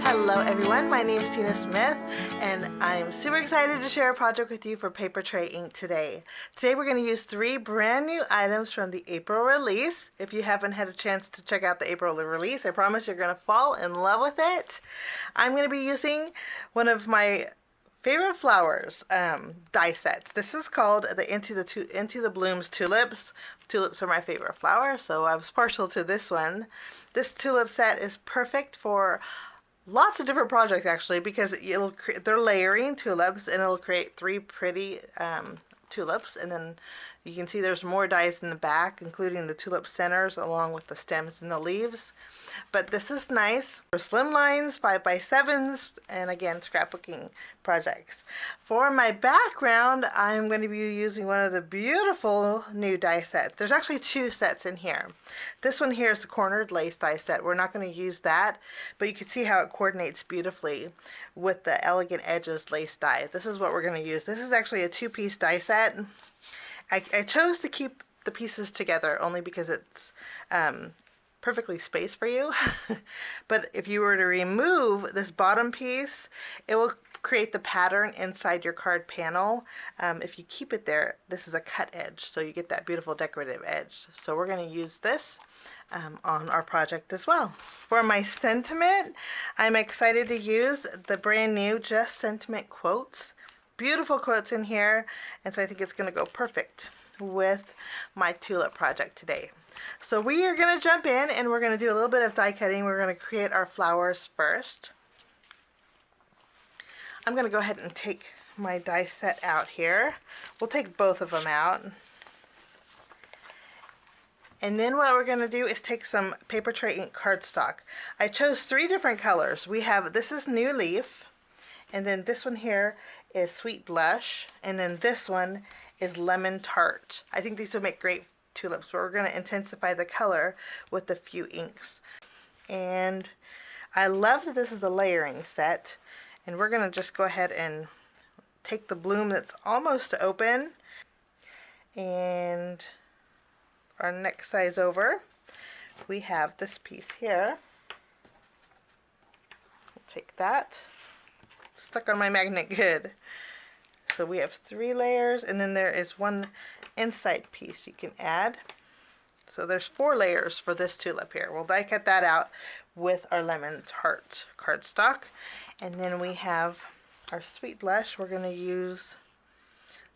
Hello everyone, my name is Tina Smith and I'm super excited to share a project with you for Paper Tray Ink today. Today we're going to use 3 brand new items from the April release. If you haven't had a chance to check out the April release, I promise you're going to fall in love with it. I'm going to be using one of my favorite flowers die sets. This is called the Into the Blooms Tulips. Tulips are my favorite flower, so I was partial to this one. This tulip set is perfect for lots of different projects actually, because they're layering tulips and it'll create 3 pretty tulips, and then you can see there's more dies in the back, including the tulip centers along with the stems and the leaves. But this is nice for slim lines, 5x7s, and again scrapbooking projects. For my background, I'm going to be using one of the beautiful new die sets. There's actually 2 sets in here. This one here is the cornered lace die set. We're not going to use that, but you can see how it coordinates beautifully with the Elegant Edges lace die. This is what we're going to use. This is actually a 2-piece die set. I chose to keep the pieces together only because it's perfectly spaced for you. But if you were to remove this bottom piece, it will create the pattern inside your card panel. If you keep it there, this is a cut edge, so you get that beautiful decorative edge. So we're going to use this on our project as well. For my sentiment, I'm excited to use the brand new Just Sentiment quotes. Beautiful quotes in here, and so I think it's going to go perfect with my tulip project today. So we are going to jump in and we're going to do a little bit of die cutting. We're going to create our flowers first. I'm going to go ahead and take my die set out here. We'll take both of them out. And then what we're going to do is take some Paper Tray Ink cardstock. I chose 3 different colors. This is New Leaf, and then this one here is Sweet Blush, and then this one is Lemon Tart. I think these would make great tulips, but we're going to intensify the color with a few inks. And I love that this is a layering set, and we're going to just go ahead and take the bloom that's almost open and our next size over. We have this piece here. We'll take that. Stuck on my magnet good. So we have 3 layers, and then there is 1 inside piece you can add. So there's 4 layers for this tulip here. We'll die cut that out with our Lemon Tart cardstock. And then we have our Sweet Blush. We're going to use,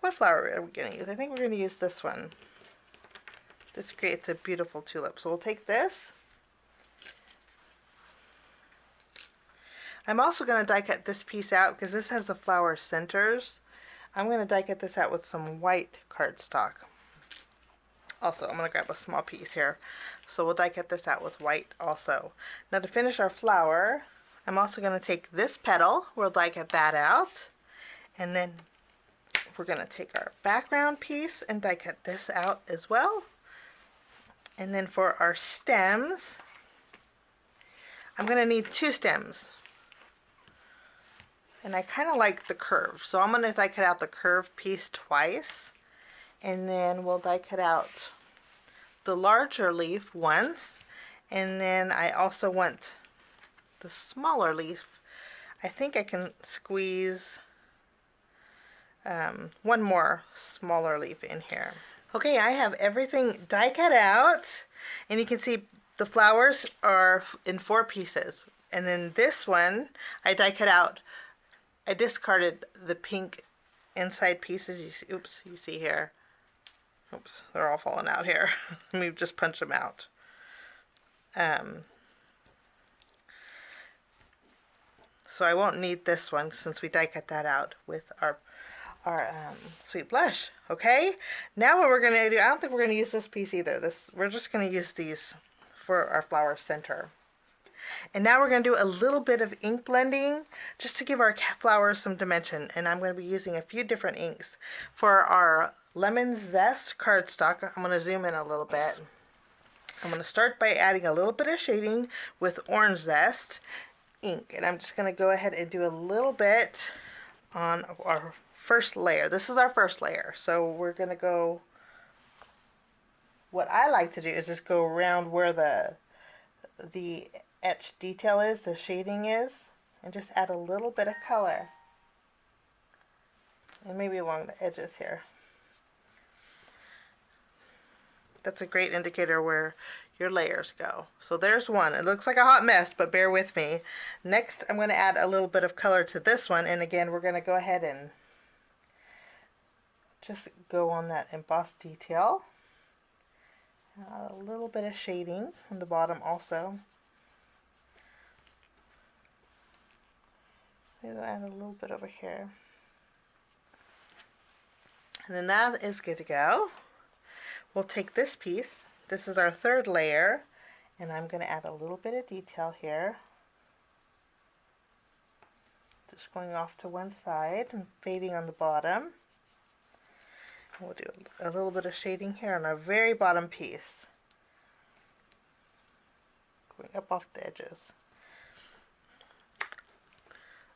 what flower are we going to use? I think we're going to use this one. This creates a beautiful tulip. So we'll take this. I'm also going to die cut this piece out because this has the flower centers. I'm going to die cut this out with some white cardstock. Also, I'm going to grab a small piece here. So we'll die cut this out with white also. Now to finish our flower, I'm also going to take this petal. We'll die cut that out. And then we're going to take our background piece and die cut this out as well. And then for our stems, I'm going to need 2 stems. And I kind of like the curve, so I'm going to die cut out the curved piece twice, and then we'll die cut out the larger leaf once, and then I also want the smaller leaf. I think I can squeeze 1 more smaller leaf in here. Okay, I have everything die cut out, and you can see the flowers are in 4 pieces, and then this one I die cut out. I discarded the pink inside pieces. Oops, you see here. Oops, they're all falling out here. Let me just punch them out. So I won't need this one since we die cut that out with our Sweet Blush. Okay, now what we're going to do, I don't think we're going to use this piece either. We're just going to use these for our flower center. And now we're going to do a little bit of ink blending just to give our flowers some dimension. And I'm going to be using a few different inks. For our Lemon Zest cardstock, I'm going to zoom in a little bit. I'm going to start by adding a little bit of shading with Orange Zest Ink. And I'm just going to go ahead and do a little bit on our first layer. This is our first layer. So we're going to go, what I like to do is just go around where the etched detail is, the shading is. and just add a little bit of color. And maybe along the edges here. That's a great indicator where your layers go. So there's one. It looks like a hot mess, but bear with me. Next, I'm going to add a little bit of color to this one. And again, we're going to go ahead and just go on that embossed detail. A little bit of shading on the bottom also. Maybe I'll add a little bit over here. And then that is good to go. We'll take this piece. This is our third layer. And I'm going to add a little bit of detail here. Just going off to one side and fading on the bottom. We'll do a little bit of shading here on our very bottom piece. Going up off the edges.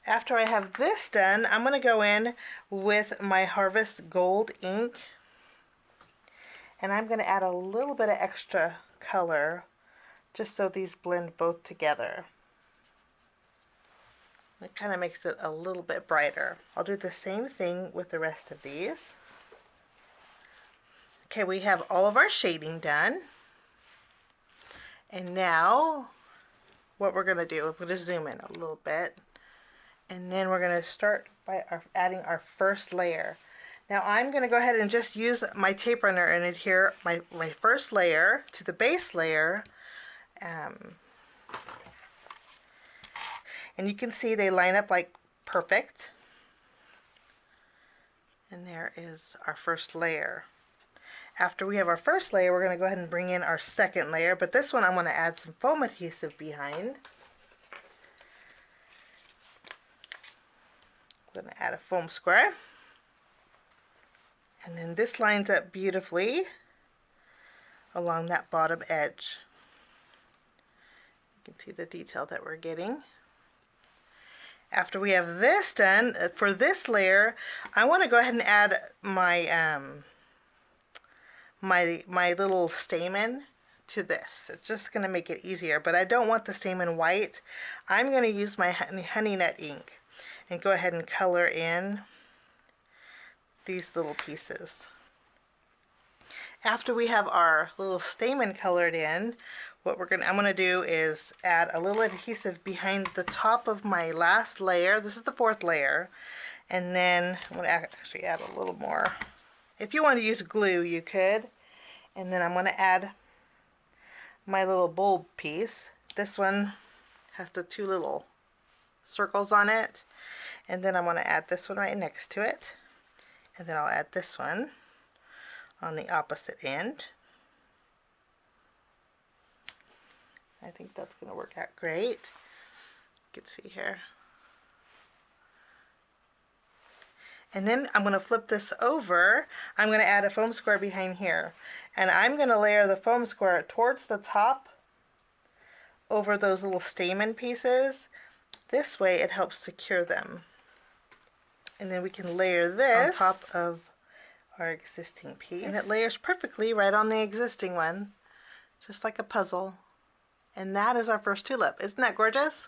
After I have this done, I'm going to go in with my Harvest Gold ink. And I'm going to add a little bit of extra color just so these blend both together. It kind of makes it a little bit brighter. I'll do the same thing with the rest of these. Okay, we have all of our shading done. And now what we're going to do, we're going to zoom in a little bit. And then we're going to start by adding our first layer. Now I'm going to go ahead and just use my tape runner and adhere my first layer to the base layer. And you can see they line up like perfect. And there is our first layer. After we have our first layer, we're going to go ahead and bring in our second layer, but this one I'm going to add some foam adhesive behind. I'm going to add a foam square. And then this lines up beautifully along that bottom edge. You can see the detail that we're getting. After we have this done, for this layer, I want to go ahead and add my my little stamen to this. It's just going to make it easier, but I don't want the stamen white. I'm going to use my honey nut ink and go ahead and color in these little pieces. After we have our little stamen colored in, what I'm going to do is add a little adhesive behind the top of my last layer. This is the fourth layer. And then I'm going to actually add a little more. If you want to use glue, you could. And then I'm going to add my little bulb piece. This one has the two little circles on it. And then I'm going to add this one right next to it. And then I'll add this one on the opposite end. I think that's going to work out great. You can see here. And then I'm going to flip this over. I'm going to add a foam square behind here. And I'm going to layer the foam square towards the top over those little stamen pieces. This way it helps secure them. And then we can layer this on top of our existing piece. And it layers perfectly right on the existing one, just like a puzzle. And that is our first tulip. Isn't that gorgeous?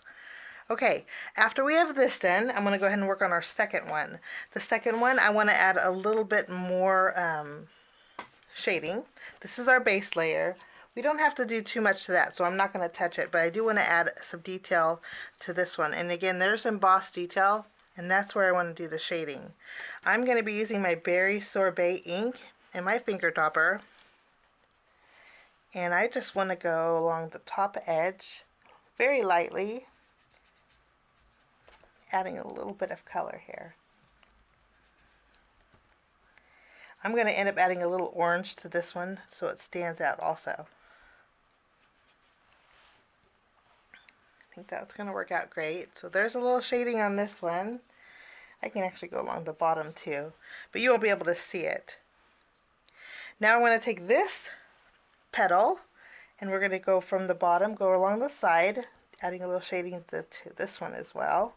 Okay, after we have this done, I'm going to go ahead and work on our second one. The second one, I want to add a little bit more shading. This is our base layer. We don't have to do too much to that, so I'm not going to touch it, but I do want to add some detail to this one. And again, there's embossed detail, and that's where I want to do the shading. I'm going to be using my Berry Sorbet ink and my finger topper. And I just want to go along the top edge very lightly, adding a little bit of color here. I'm going to end up adding a little orange to this one so it stands out also. I think that's going to work out great. So there's a little shading on this one. I can actually go along the bottom too, but you won't be able to see it. Now I'm going to take this petal and we're going to go from the bottom, go along the side, adding a little shading to this one as well.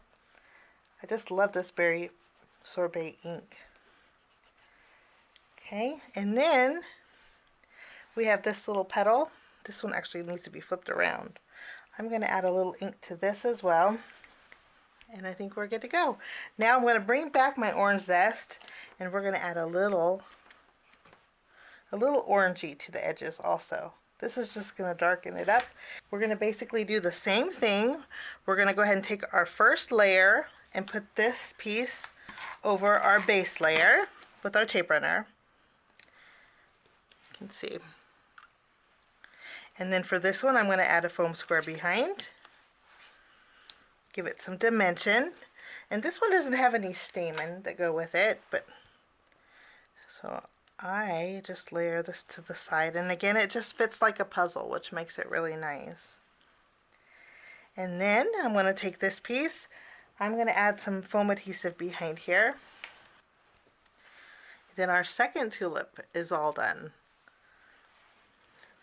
I just love this Berry Sorbet ink. Okay, and then we have this little petal. This one actually needs to be flipped around. I'm going to add a little ink to this as well. And I think we're good to go. Now I'm going to bring back my orange zest, and we're going to add a little orangey to the edges also. This is just going to darken it up. We're going to basically do the same thing. We're going to go ahead and take our first layer and put this piece over our base layer with our tape runner. You can see. And then for this one, I'm going to add a foam square behind. Give it some dimension. And this one doesn't have any stamen that go with it, but so I just layer this to the side, and again it just fits like a puzzle, which makes it really nice. And then I'm going to take this piece, I'm going to add some foam adhesive behind here. Then our second tulip is all done.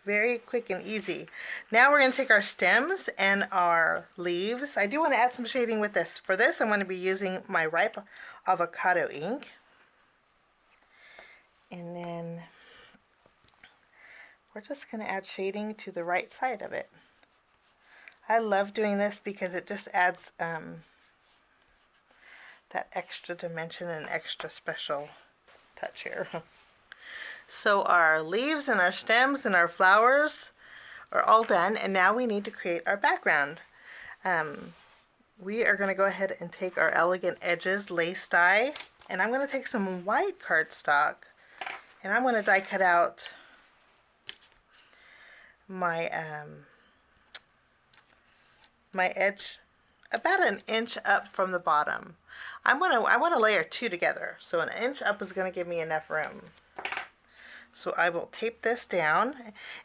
Very quick and easy. Now we're going to take our stems and our leaves. I do want to add some shading with this. For this I'm going to be using my ripe avocado ink. And then we're just going to add shading to the right side of it. I love doing this because it just adds that extra dimension and extra special touch here. So our leaves and our stems and our flowers are all done, and now we need to create our background. We are going to go ahead and take our Elegant Edges lace die, and I'm going to take some white cardstock, and I'm going to die cut out my my edge about an inch up from the bottom. I want to layer two together, so an inch up is going to give me enough room. So I will tape this down,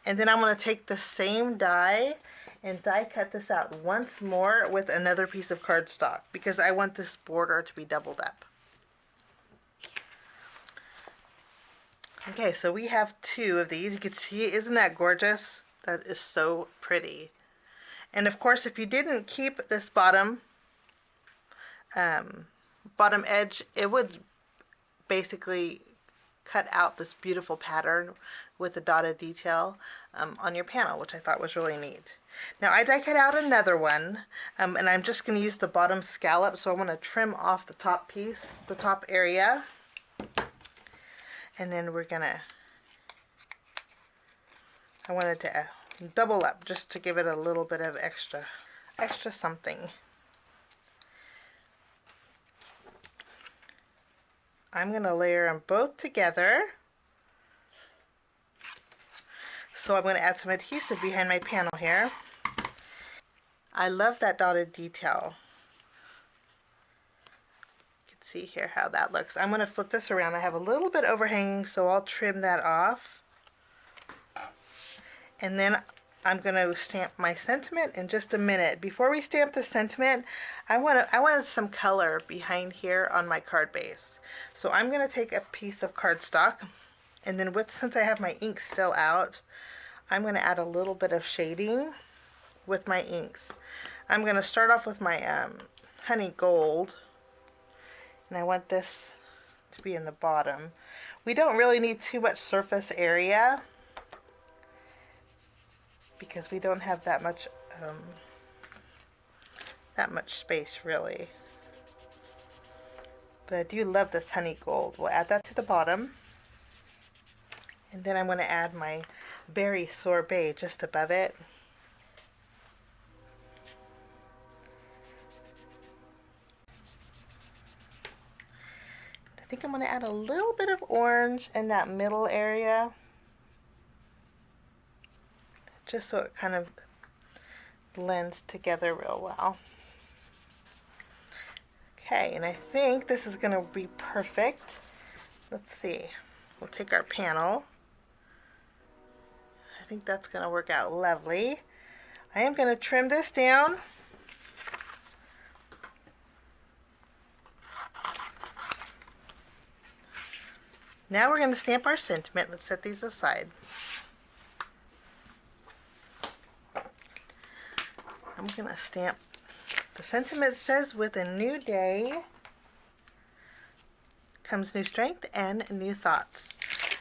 and then I'm going to take the same die and die cut this out once more with another piece of cardstock because I want this border to be doubled up. Okay, so we have two of these. You can see, isn't that gorgeous? That is so pretty. And of course, if you didn't keep this bottom edge, it would basically cut out this beautiful pattern with the dotted detail on your panel, which I thought was really neat. Now I die cut out another one, and I'm just going to use the bottom scallop, so I want to trim off the top piece, the top area, and then we're going to, I wanted to double up just to give it a little bit of extra something. I'm going to layer them both together. So I'm going to add some adhesive behind my panel here. I love that dotted detail. You can see here how that looks. I'm going to flip this around. I have a little bit overhanging, so I'll trim that off. And then I'm going to stamp my sentiment in just a minute. Before we stamp the sentiment, I wanted some color behind here on my card base. So I'm going to take a piece of cardstock, and then since I have my ink still out, I'm going to add a little bit of shading with my inks. I'm going to start off with my honey gold, and I want this to be in the bottom. We don't really need too much surface area because we don't have that much space really. But I do love this honey gold. We'll add that to the bottom. And then I'm going to add my berry sorbet just above it. I think I'm going to add a little bit of orange in that middle area, just so it kind of blends together real well. Okay, and I think this is going to be perfect. Let's see. We'll take our panel. I think that's going to work out lovely. I am going to trim this down. Now we're going to stamp our sentiment. Let's set these aside. I'm going to stamp. The sentiment says, with a new day comes new strength and new thoughts.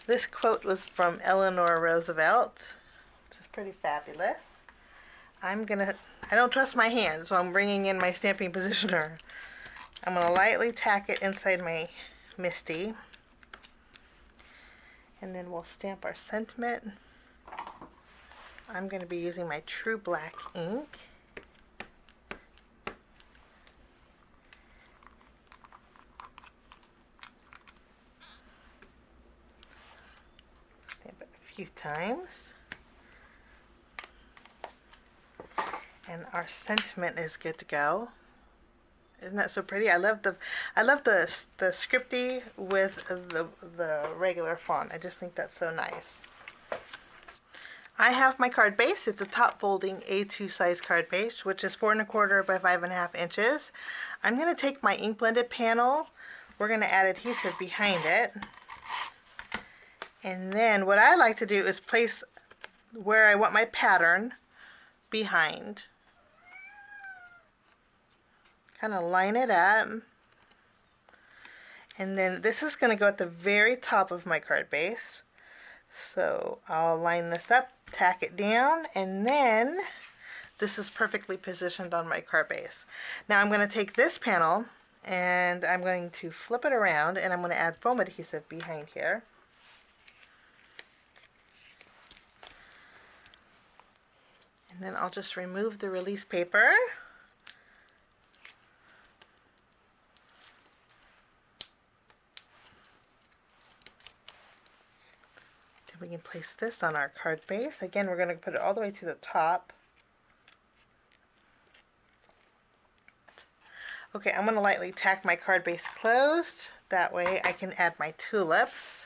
This quote was from Eleanor Roosevelt, which is pretty fabulous. I don't trust my hand, so I'm bringing in my stamping positioner. I'm gonna lightly tack it inside my MISTI. And then we'll stamp our sentiment. I'm gonna be using my True Black ink. Stamp it a few times. And our sentiment is good to go. Isn't that so pretty? I love the scripty with the regular font. I just think that's so nice. I have my card base. It's a top folding A2 size card base, which is 4 1/4 by 5.5 inches. I'm going to take my ink blended panel. We're going to add adhesive behind it. And then what I like to do is place where I want my pattern behind. Kind of line it up. And then this is going to go at the very top of my card base. So I'll line this up, tack it down, and then this is perfectly positioned on my card base. Now I'm going to take this panel and I'm going to flip it around, and I'm going to add foam adhesive behind here. And then I'll just remove the release paper. We can place this on our card base. Again, we're going to put it all the way to the top. Okay, I'm going to lightly tack my card base closed. That way I can add my tulips.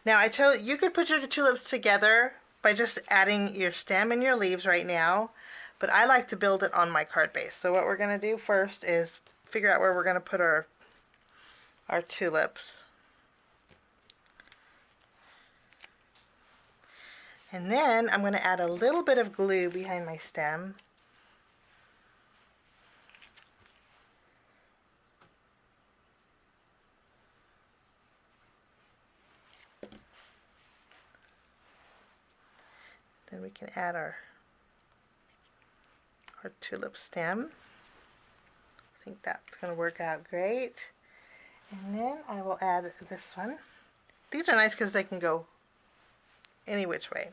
Now you could put your tulips together by just adding your stem and your leaves right now, but I like to build it on my card base. So what we're going to do first is figure out where we're going to put our tulips. And then I'm going to add a little bit of glue behind my stem. Then we can add our tulip stem. I think that's going to work out great. And then I will add this one. These are nice because they can go any which way.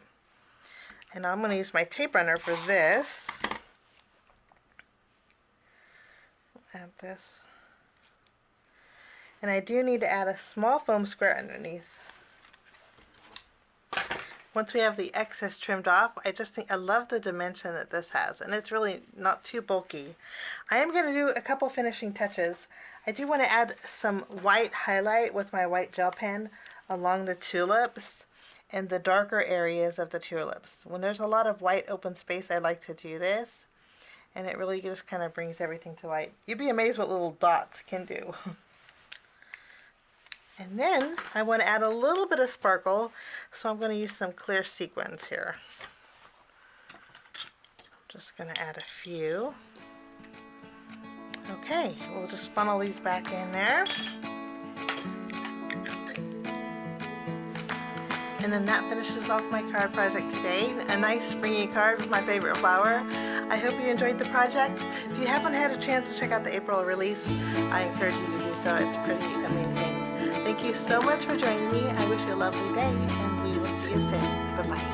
And I'm going to use my tape runner for this. Add this. And I do need to add a small foam square underneath. Once we have the excess trimmed off, I love the dimension that this has, and it's really not too bulky. I am going to do a couple finishing touches. I do want to add some white highlight with my white gel pen along the tulips and the darker areas of the tulips. When there's a lot of white open space, I like to do this, and it really just kind of brings everything to light. You'd be amazed what little dots can do. And then I want to add a little bit of sparkle, so I'm going to use some clear sequins here. I'm just going to add a few. Okay, we'll just funnel these back in there. And then that finishes off my card project today. A nice springy card with my favorite flower. I hope you enjoyed the project. If you haven't had a chance to check out the April release, I encourage you to do so. It's pretty amazing. Thank you so much for joining me. I wish you a lovely day, and we will see you soon. Bye-bye.